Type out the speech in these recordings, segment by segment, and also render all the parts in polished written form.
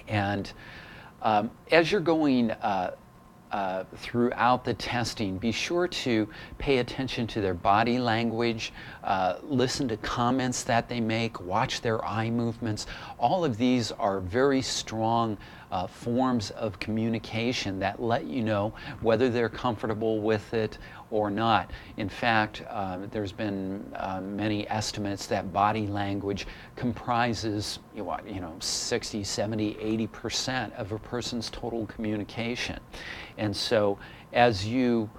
And as you're going throughout the testing, be sure to pay attention to their body language, listen to comments that they make, watch their eye movements. All of these are very strong forms of communication that let you know whether they're comfortable with it or not. In fact, there's been many estimates that body language comprises 60, 70, 80% of a person's total communication. And so as you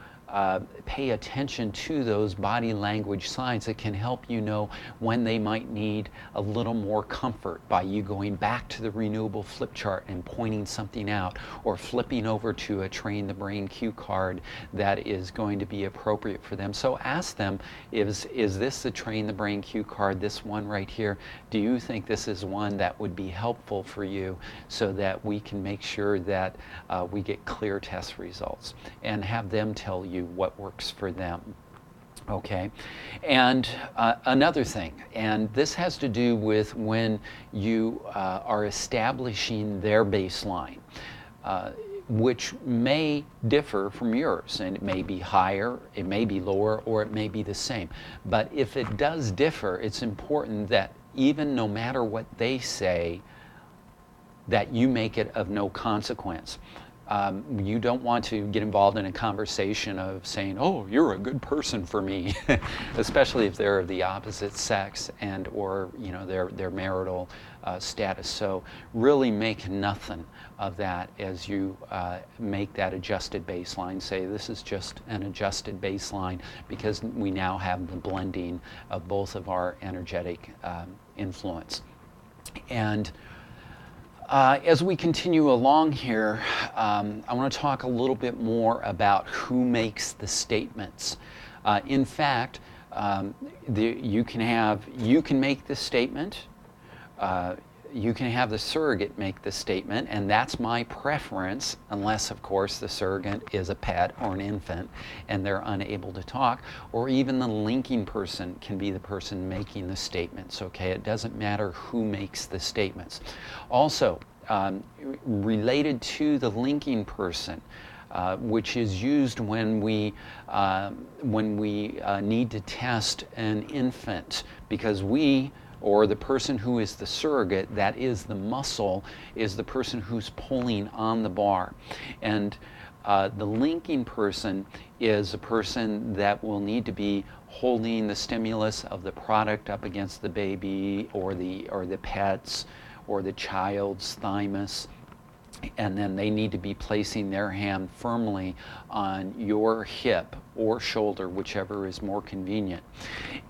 pay attention to those body language signs, it can help you know when they might need a little more comfort by you going back to the renewable flip chart and pointing something out, or flipping over to a train the brain cue card that is going to be appropriate for them. So ask them, is this the train the brain cue card, this one right here? Do you think this is one that would be helpful for you, so that we can make sure that we get clear test results, and have them tell you what works for them. Okay, and another thing, and this has to do with when you are establishing their baseline, which may differ from yours, and it may be higher, it may be lower, or it may be the same. But if it does differ, it's important that even no matter what they say, that you make it of no consequence. You don't want to get involved in a conversation of saying, "Oh, you're a good person for me," especially if they're of the opposite sex and or their marital status. So really make nothing of that as you make that adjusted baseline. Say this is just an adjusted baseline because we now have the blending of both of our energetic influence. And as we continue along here, I want to talk a little bit more about who makes the statements. In fact, you can make the statement. You can have the surrogate make the statement, and that's my preference, unless, of course, the surrogate is a pet or an infant and they're unable to talk, or even the linking person can be the person making the statements, okay? It doesn't matter who makes the statements. Also, related to the linking person, which is used when we need to test an infant, because or the person who is the surrogate, that is the muscle, is the person who's pulling on the bar. And the linking person is a person that will need to be holding the stimulus of the product up against the baby or the pet's or the child's thymus. And then they need to be placing their hand firmly on your hip or shoulder, whichever is more convenient.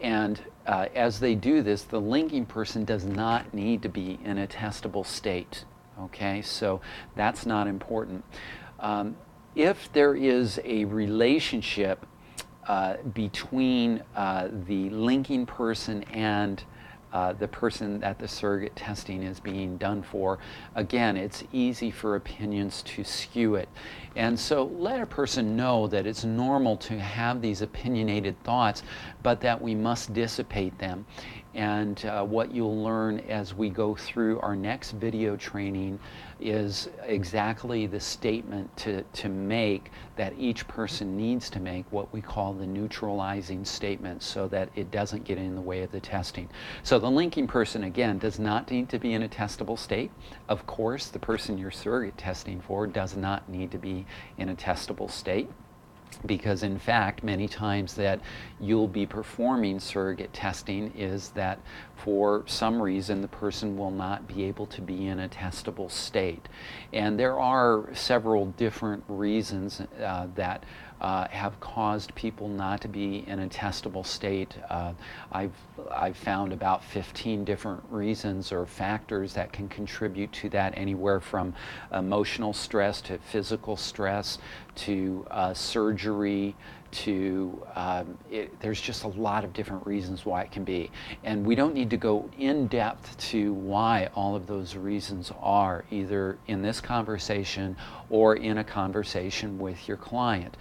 And as they do this, the linking person does not need to be in a testable state. Okay, so that's not important. If there is a relationship between the linking person and the person that the surrogate testing is being done for, again, it's easy for opinions to skew it. And so let a person know that it's normal to have these opinionated thoughts, but that we must dissipate them. And what you'll learn as we go through our next video training is exactly the statement to make that each person needs to make, what we call the neutralizing statement, so that it doesn't get in the way of the testing. So the linking person, again, does not need to be in a testable state. Of course, the person you're surrogate testing for does not need to be in a testable state, because in fact many times that you'll be performing surrogate testing is that for some reason the person will not be able to be in a testable state. And there are several different reasons that have caused people not to be in a testable state. I've found about 15 different reasons or factors that can contribute to that, anywhere from emotional stress to physical stress to surgery to there's just a lot of different reasons why it can be, and we don't need to go in depth to why all of those reasons are, either in this conversation or in a conversation with your client.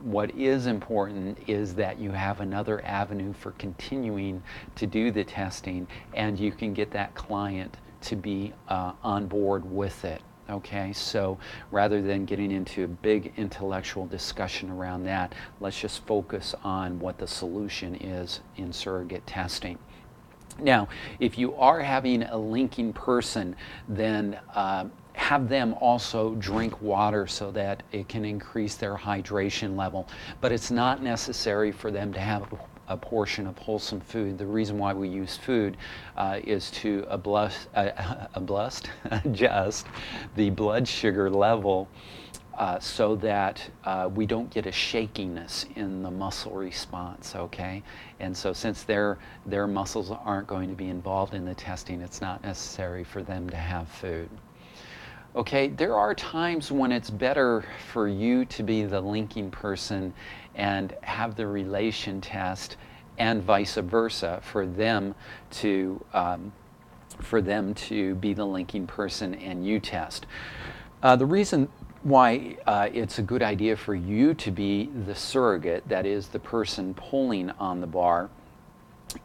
What is important is that you have another avenue for continuing to do the testing, and you can get that client to be on board with it. Okay, so rather than getting into a big intellectual discussion around that, let's just focus on what the solution is in surrogate testing. Now, if you are having a linking person, then have them also drink water so that it can increase their hydration level. But it's not necessary for them to have a portion of wholesome food. The reason why we use food is to adjust the blood sugar level so that we don't get a shakiness in the muscle response, okay? And so since their muscles aren't going to be involved in the testing, it's not necessary for them to have food. Okay, there are times when it's better for you to be the linking person and have the relation test, and vice versa, for them to be the linking person and you test. The reason why it's a good idea for you to be the surrogate, that is the person pulling on the bar,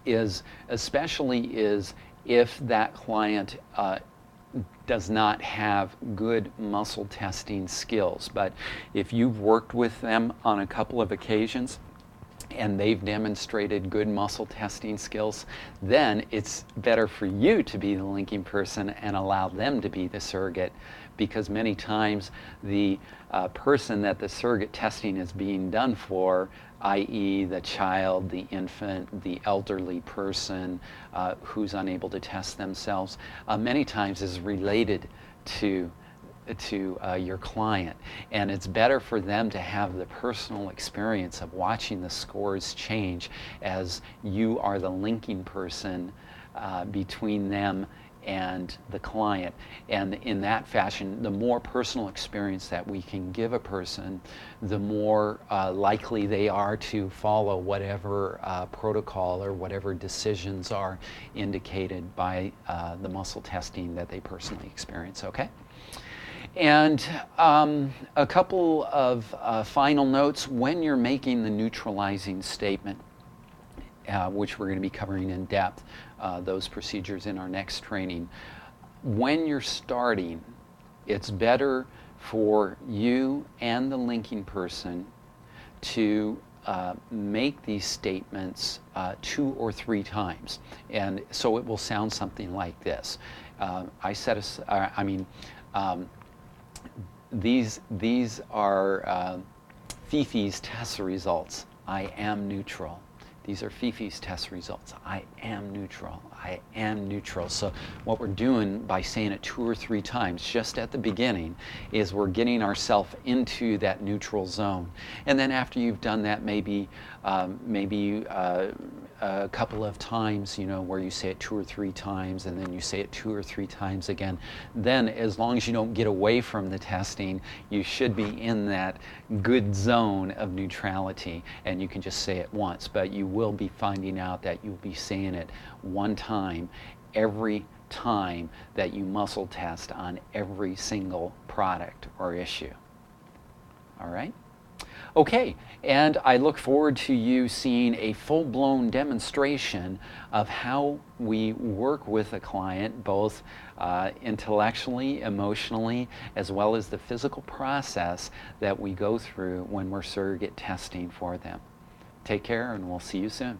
is if that client does not have good muscle testing skills. But if you've worked with them on a couple of occasions and they've demonstrated good muscle testing skills, then it's better for you to be the linking person and allow them to be the surrogate, because many times the person that the surrogate testing is being done for, i.e. the child, the infant, the elderly person who's unable to test themselves, many times is related to your client. And it's better for them to have the personal experience of watching the scores change as you are the linking person between them and the client. And in that fashion, the more personal experience that we can give a person, the more likely they are to follow whatever protocol or whatever decisions are indicated by the muscle testing that they personally experience, okay? And a couple of final notes when you're making the neutralizing statement, which we're going to be covering in depth, those procedures in our next training. When you're starting, it's better for you and the linking person to make these statements 2 or 3 times. And so it will sound something like this. These are Fifi's test results. I am neutral. These are Fifi's test results. I am neutral. I am neutral. So what we're doing by saying it 2 or 3 times just at the beginning is we're getting ourselves into that neutral zone. And then after you've done that, maybe a couple of times, you know, where you say it 2 or 3 times and then you say it 2 or 3 times again, then as long as you don't get away from the testing, you should be in that good zone of neutrality, and you can just say it once. But you will be finding out that you'll be saying it 1 time every time that you muscle test on every single product or issue. All right? Okay, and I look forward to you seeing a full-blown demonstration of how we work with a client, both intellectually, emotionally, as well as the physical process that we go through when we're surrogate testing for them. Take care, and we'll see you soon.